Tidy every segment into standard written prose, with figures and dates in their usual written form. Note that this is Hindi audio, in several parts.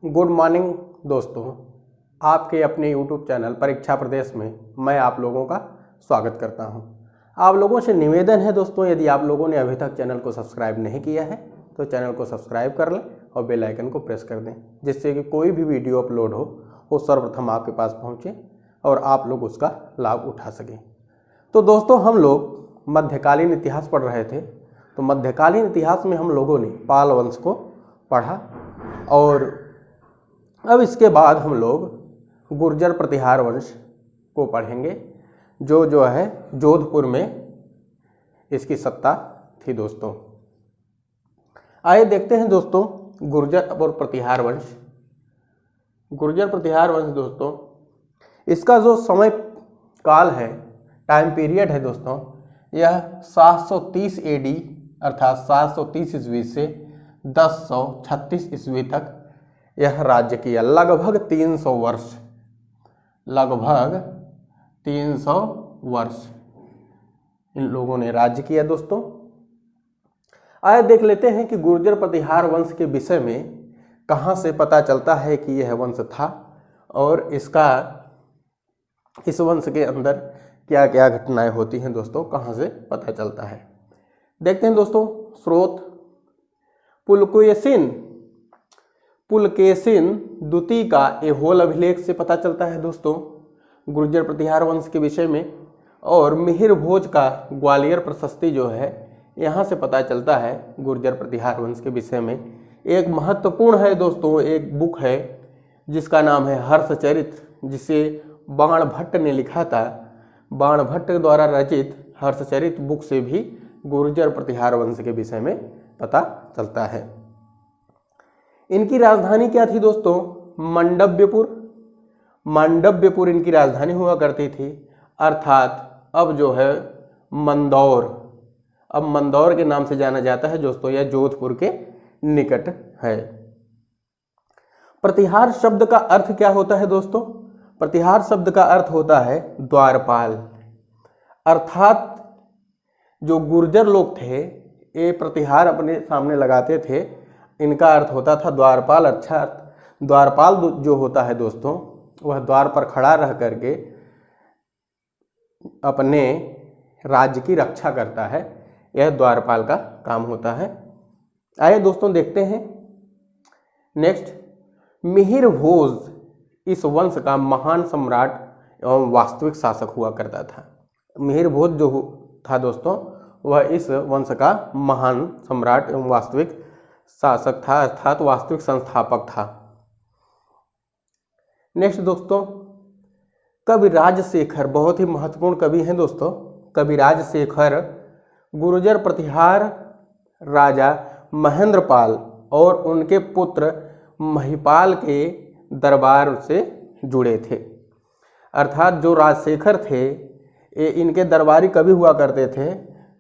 गुड मॉर्निंग दोस्तों, आपके अपने YouTube चैनल परीक्षा प्रदेश में मैं आप लोगों का स्वागत करता हूं। आप लोगों से निवेदन है दोस्तों, यदि आप लोगों ने अभी तक चैनल को सब्सक्राइब नहीं किया है तो चैनल को सब्सक्राइब कर लें और बेल आइकन को प्रेस कर दें, जिससे कि कोई भी वीडियो अपलोड हो वो सर्वप्रथम आपके पास पहुंचे और आप लोग उसका लाभ उठा सकें। तो दोस्तों, हम लोग मध्यकालीन इतिहास पढ़ रहे थे। तो मध्यकालीन इतिहास में हम लोगों ने पाल वंश को पढ़ा और अब इसके बाद हम लोग गुर्जर प्रतिहार वंश को पढ़ेंगे, जो है जोधपुर में इसकी सत्ता थी दोस्तों। आइए देखते हैं दोस्तों गुर्जर और प्रतिहार वंश। गुर्जर प्रतिहार वंश दोस्तों, इसका जो समय काल है, टाइम पीरियड है दोस्तों, यह 730 AD अर्थात 730 ईस्वी से 1036 ईस्वी तक यह राज्य किया। लगभग 300 वर्ष इन लोगों ने राज्य किया दोस्तों। आइए देख लेते हैं कि गुर्जर प्रतिहार वंश के विषय में कहाँ से पता चलता है कि यह वंश था और इस वंश के अंदर क्या क्या घटनाएं होती हैं दोस्तों, कहाँ से पता चलता है। देखते हैं दोस्तों, स्रोत पुलकेशिन द्वितीय का ऐहोल अभिलेख से पता चलता है दोस्तों गुर्जर प्रतिहार वंश के विषय में, और मिहिर भोज का ग्वालियर प्रशस्ति जो है यहाँ से पता चलता है गुर्जर प्रतिहार वंश के विषय में। एक महत्वपूर्ण है दोस्तों, एक बुक है जिसका नाम है हर्षचरित्र, जिसे बाणभट्ट ने लिखा था। बाणभट्ट द्वारा रचित हर्षचरित्र बुक से भी गुर्जर प्रतिहार वंश के विषय में पता चलता है। इनकी राजधानी क्या थी दोस्तों? मांडव्यपुर इनकी राजधानी हुआ करती थी, अर्थात अब जो है मंदौर, अब मंदौर के नाम से जाना जाता है दोस्तों। यह जोधपुर के निकट है। प्रतिहार शब्द का अर्थ क्या होता है दोस्तों? प्रतिहार शब्द का अर्थ होता है द्वारपाल, अर्थात जो गुर्जर लोग थे ये प्रतिहार अपने सामने लगाते थे, इनका अर्थ होता था द्वारपाल। अर्थात द्वारपाल जो होता है दोस्तों, वह द्वार पर खड़ा रह करके अपने राज्य की रक्षा करता है। यह द्वारपाल का काम होता है। आइए दोस्तों देखते हैं नेक्स्ट। मिहिर भोज इस वंश का महान सम्राट एवं वास्तविक शासक हुआ करता था। मिहिर भोज जो था दोस्तों, वह इस वंश का महान सम्राट एवं वास्तविक शासक था, अर्थात वास्तविक संस्थापक था। नेक्स्ट दोस्तों, कवि राजशेखर, बहुत ही महत्वपूर्ण कवि हैं दोस्तों। कवि राजशेखर गुर्जर प्रतिहार राजा महेंद्रपाल और उनके पुत्र महिपाल के दरबार से जुड़े थे, अर्थात जो राजशेखर थे ये इनके दरबारी कवि हुआ करते थे।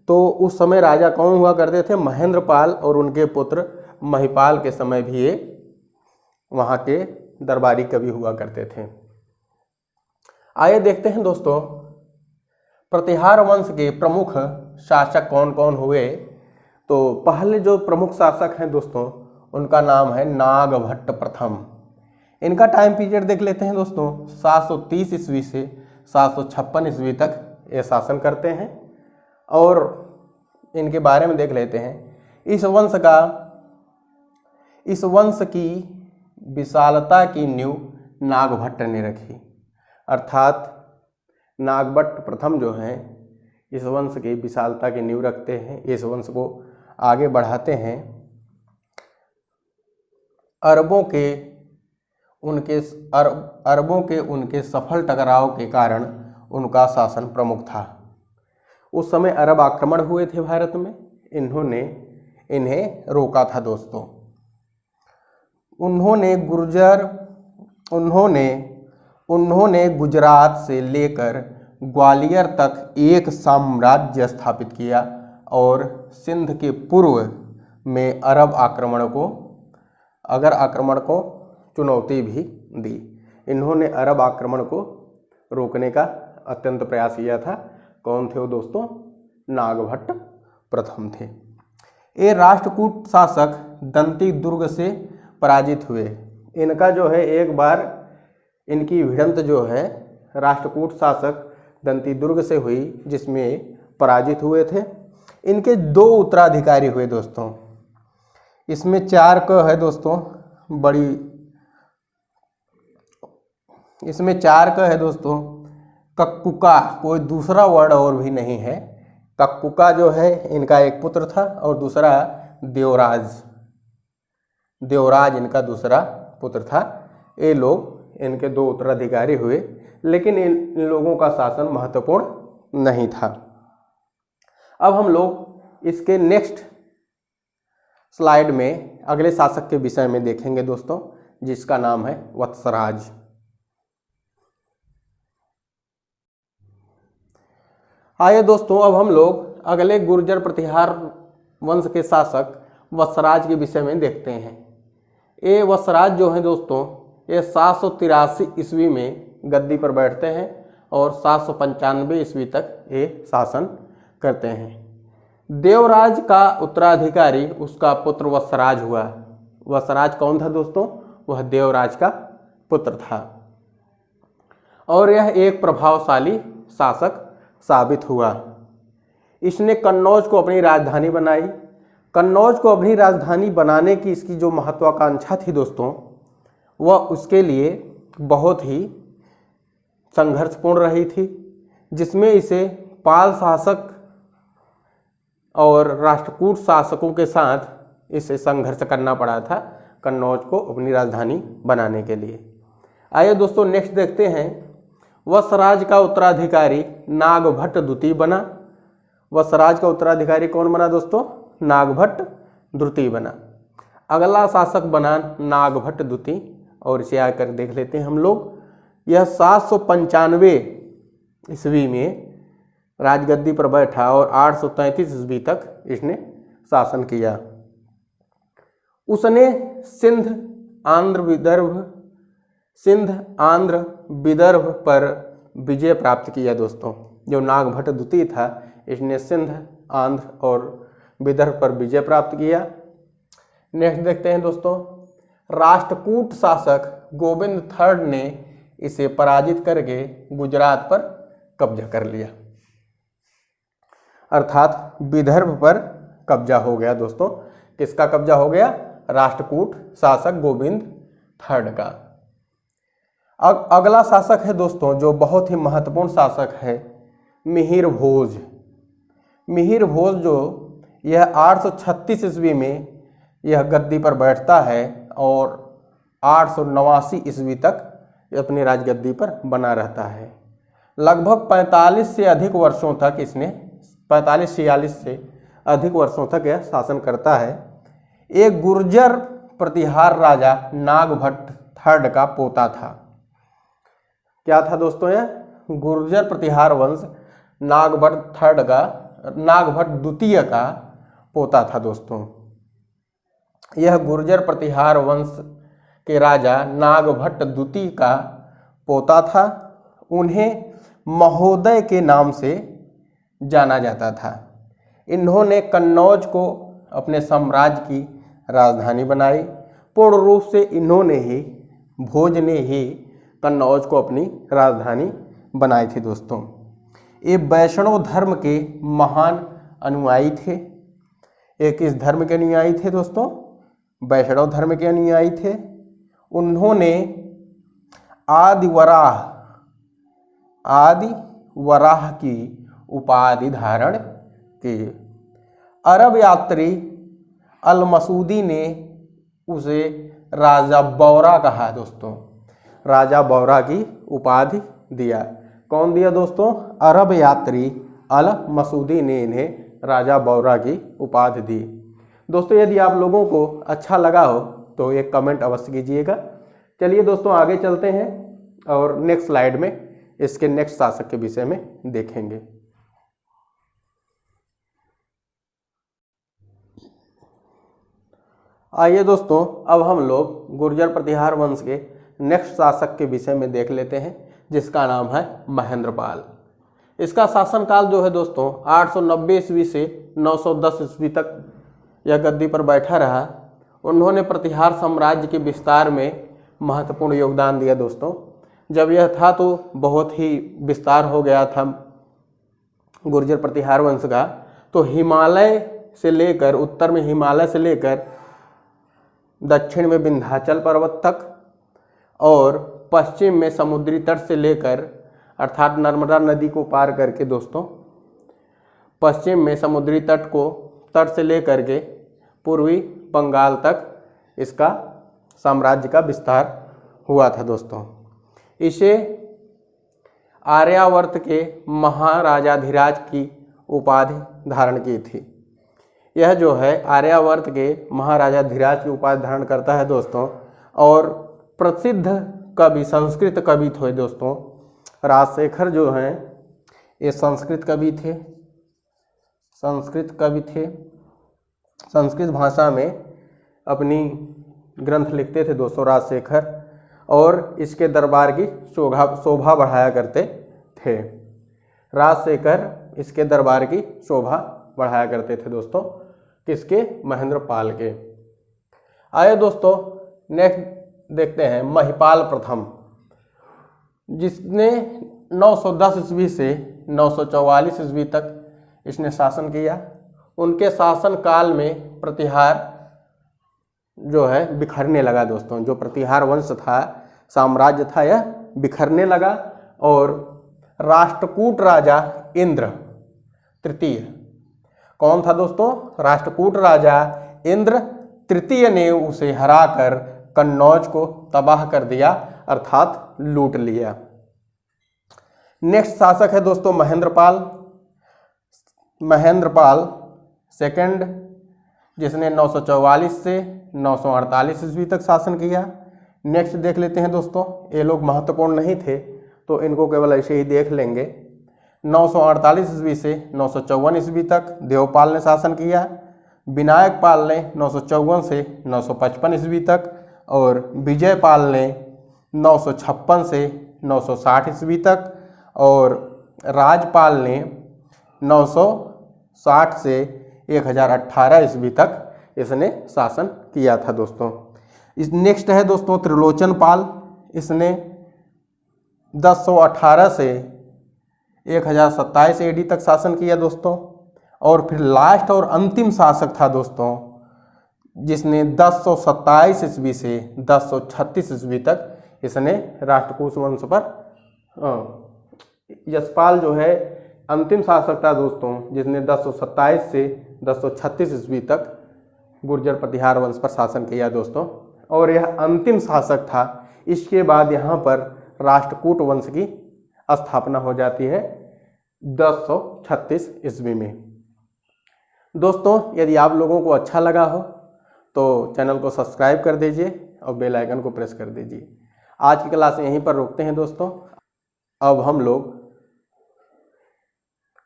तो उस समय राजा कौन हुआ करते थे? महेंद्रपाल, और उनके पुत्र महिपाल के समय भी ये वहाँ के दरबारी कवि हुआ करते थे। आइए देखते हैं दोस्तों प्रतिहार वंश के प्रमुख शासक कौन कौन हुए। तो पहले जो प्रमुख शासक हैं दोस्तों, उनका नाम है नागभट्ट प्रथम। इनका टाइम पीरियड देख लेते हैं दोस्तों, 730 ईस्वी से 756 ईस्वी तक ये शासन करते हैं। और इनके बारे में देख लेते हैं। इस वंश की विशालता की नींव नागभट्ट ने रखी, अर्थात नागभट्ट प्रथम जो हैं इस वंश की विशालता की नींव रखते हैं, इस वंश को आगे बढ़ाते हैं। अरबों के उनके सफल टकराव के कारण उनका शासन प्रमुख था। उस समय अरब आक्रमण हुए थे भारत में, इन्होंने इन्हें रोका था दोस्तों। उन्होंने गुजरात से लेकर ग्वालियर तक एक साम्राज्य स्थापित किया और सिंध के पूर्व में आक्रमण को चुनौती भी दी। इन्होंने अरब आक्रमण को रोकने का अत्यंत प्रयास किया था। कौन थे वो दोस्तों? नागभट्ट प्रथम थे। ये राष्ट्रकूट शासक दंती दुर्ग से पराजित हुए। इनका जो है एक बार इनकी भिड़ंत जो है राष्ट्रकूट शासक दंतीदुर्ग से हुई, जिसमें पराजित हुए थे। इनके 2 उत्तराधिकारी हुए दोस्तों। इसमें 4 क है दोस्तों बड़ी, इसमें 4 क है दोस्तों। कक्कुका, कोई दूसरा वर्ड और भी नहीं है। कक्कुका जो है इनका एक पुत्र था और दूसरा देवराज, देवराज इनका दूसरा पुत्र था। ये लोग इनके 2 उत्तराधिकारी हुए, लेकिन इन लोगों का शासन महत्वपूर्ण नहीं था। अब हम लोग इसके नेक्स्ट स्लाइड में अगले शासक के विषय में देखेंगे दोस्तों, जिसका नाम है वत्सराज। आइए दोस्तों, अब हम लोग अगले गुर्जर प्रतिहार वंश के शासक वत्सराज के विषय में देखते हैं। ये वत्सराज जो है दोस्तों, ये 783 ईस्वी में गद्दी पर बैठते हैं और 795 ईस्वी तक ये शासन करते हैं। देवराज का उत्तराधिकारी उसका पुत्र वत्सराज हुआ। वत्सराज कौन था दोस्तों? वह देवराज का पुत्र था और यह एक प्रभावशाली शासक साबित हुआ। इसने कन्नौज को अपनी राजधानी बनाई। कन्नौज को अपनी राजधानी बनाने की इसकी जो महत्वाकांक्षा थी दोस्तों, वह उसके लिए बहुत ही संघर्षपूर्ण रही थी, जिसमें इसे पाल शासक और राष्ट्रकूट शासकों के साथ इसे संघर्ष करना पड़ा था कन्नौज को अपनी राजधानी बनाने के लिए। आइए दोस्तों नेक्स्ट देखते हैं। वत्सराज का उत्तराधिकारी नागभट्ट द्वितीय बना। वत्सराज का उत्तराधिकारी कौन बना दोस्तों? नागभट्ट द्वितीय बना। अगला शासक बना नागभट्ट द्वितीय और इसे आकर देख लेते हैं हम लोग। यह 795 ईस्वी में राजगद्दी पर बैठा और 833 ईस्वी तक इसने शासन किया। उसने सिंध आंध्र विदर्भ पर विजय प्राप्त किया दोस्तों। जो नागभट्ट द्वितीय था, इसने सिंध, आंध्र और विदर्भ पर विजय प्राप्त किया। नेक्स्ट देखते हैं दोस्तों। राष्ट्रकूट शासक गोविंद III ने इसे पराजित करके गुजरात पर कब्जा कर लिया, अर्थात विदर्भ पर कब्जा हो गया दोस्तों। किसका कब्जा हो गया? राष्ट्रकूट शासक गोविंद III का। अगला शासक है दोस्तों जो बहुत ही महत्वपूर्ण शासक है, मिहिर भोज। मिहिर भोज जो यह 836 ईस्वी में यह गद्दी पर बैठता है और 889 ईस्वी तक अपनी राजगद्दी पर बना रहता है। लगभग 45 से अधिक वर्षों तक इसने 45-46 से अधिक वर्षों तक यह शासन करता है। एक गुर्जर प्रतिहार राजा नागभट्ट III का पोता था। क्या था दोस्तों? यह गुर्जर प्रतिहार वंश नागभट्ट द्वितीय का पोता था दोस्तों। यह गुर्जर प्रतिहार वंश के राजा नागभट्ट द्वितीय का पोता था। उन्हें महोदय के नाम से जाना जाता था। इन्होंने कन्नौज को अपने साम्राज्य की राजधानी बनाई। पूर्ण रूप से भोज ने ही कन्नौज को अपनी राजधानी बनाई थी दोस्तों। ये वैष्णव धर्म के महान अनुयायी थे। ये किस धर्म के अनुयायी थे दोस्तों? वैष्णव धर्म के अनुयायी थे। उन्होंने आदि वराह की उपाधि धारण की। अरब यात्री अल मसूदी ने उसे राजा बौरा कहा दोस्तों। राजा बौरा की उपाधि दिया। कौन दिया दोस्तों? अरब यात्री अल मसूदी ने इन्हें राजा बौरा की उपाधि दी। दोस्तों यदि आप लोगों को अच्छा लगा हो तो एक कमेंट अवश्य कीजिएगा। चलिए दोस्तों आगे चलते हैं और नेक्स्ट स्लाइड में इसके नेक्स्ट शासक के विषय में देखेंगे। आइए दोस्तों अब हम लोग गुर्जर प्रतिहार वंश के नेक्स्ट शासक के विषय में देख लेते हैं, जिसका नाम है महेंद्रपाल। इसका शासनकाल जो है दोस्तों 890 ईस्वी से 910 ईस्वी तक यह गद्दी पर बैठा रहा। उन्होंने प्रतिहार साम्राज्य के विस्तार में महत्वपूर्ण योगदान दिया दोस्तों। जब यह था तो बहुत ही विस्तार हो गया था गुर्जर प्रतिहार वंश का। तो हिमालय से लेकर, उत्तर में हिमालय से लेकर दक्षिण में विंध्याचल पर्वत तक और पश्चिम में समुद्री तट से लेकर, अर्थात नर्मदा नदी को पार करके दोस्तों, पश्चिम में समुद्री तट से लेकर के पूर्वी बंगाल तक इसका साम्राज्य का विस्तार हुआ था दोस्तों। इसे आर्यावर्त के महाराजाधिराज की उपाधि धारण की थी। यह जो है आर्यावर्त के महाराजाधिराज की उपाधि धारण करता है दोस्तों। और प्रसिद्ध कवि, संस्कृत कवि थे दोस्तों राजशेखर जो हैं, ये संस्कृत कवि थे। संस्कृत भाषा में अपनी ग्रंथ लिखते थे दोस्तों राजशेखर, और इसके दरबार की शोभा बढ़ाया करते थे। राजशेखर इसके दरबार की शोभा बढ़ाया करते थे दोस्तों, किसके? महेंद्रपाल के। आइए दोस्तों नेक्स्ट देखते हैं महिपाल प्रथम, जिसने 910 ईस्वी से 944 ईस्वी तक इसने शासन किया। उनके शासन काल में प्रतिहार जो है बिखरने लगा दोस्तों। जो प्रतिहार वंश था, साम्राज्य था, यह बिखरने लगा। और राष्ट्रकूट राजा इंद्र तृतीय, कौन था दोस्तों? राष्ट्रकूट राजा इंद्र तृतीय ने उसे हराकर कन्नौज को तबाह कर दिया, अर्थात लूट लिया। नेक्स्ट शासक है दोस्तों महेंद्रपाल सेकंड, जिसने 944 से 948 ईस्वी तक शासन किया। नेक्स्ट देख लेते हैं दोस्तों, ये लोग महत्वपूर्ण नहीं थे तो इनको केवल ऐसे ही देख लेंगे। 948 ईस्वी से 954 ईस्वी तक देवपाल ने शासन किया। विनायक पाल ने 954 से 955 ईस्वी तक, और विजयपाल ने 956 से 960 ईस्वी तक, और राजपाल ने 960 से 1018 ईस्वी तक इसने शासन किया था दोस्तों। इस नेक्स्ट है दोस्तों त्रिलोचन पाल, इसने 1018 से 1027 AD तक शासन किया दोस्तों। और फिर लास्ट और अंतिम शासक था दोस्तों, जिसने 1027 ईस्वी से 1036 ईस्वी तक इसने राष्ट्रकूट वंश पर, यशपाल जो है अंतिम शासक था दोस्तों, जिसने 1027 से 1036 ईस्वी तक गुर्जर प्रतिहार वंश पर शासन किया दोस्तों। और यह अंतिम शासक था। इसके बाद यहाँ पर राष्ट्रकूट वंश की स्थापना हो जाती है 1036 ईस्वी में। दोस्तों यदि आप लोगों को अच्छा लगा हो तो चैनल को सब्सक्राइब कर दीजिए और बेल आइकन को प्रेस कर दीजिए। आज की क्लास यहीं पर रोकते हैं दोस्तों। अब हम लोग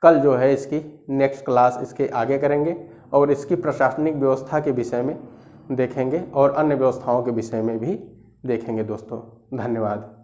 कल जो है इसकी नेक्स्ट क्लास इसके आगे करेंगे और इसकी प्रशासनिक व्यवस्था के विषय में देखेंगे और अन्य व्यवस्थाओं के विषय में भी देखेंगे दोस्तों। धन्यवाद।